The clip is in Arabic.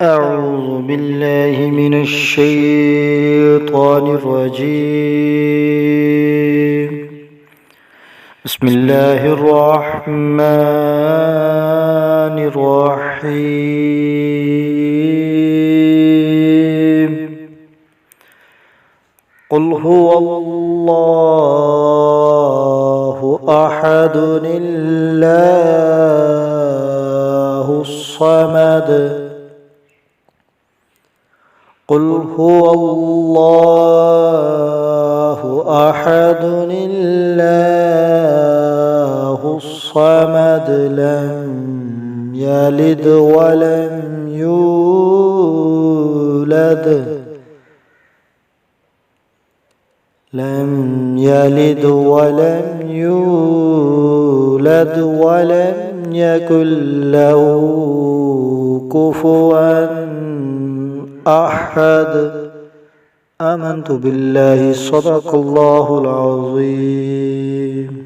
أعوذ بالله من الشيطان الرجيم. بسم الله الرحمن الرحيم. قل هو الله أحد الله الصمد. قل هو الله أحد الله الصمد. لم يلد ولم يولد. لم يلد ولم يولد ولم يكن له كفوا أحد. آمنت بالله. صدق الله العظيم.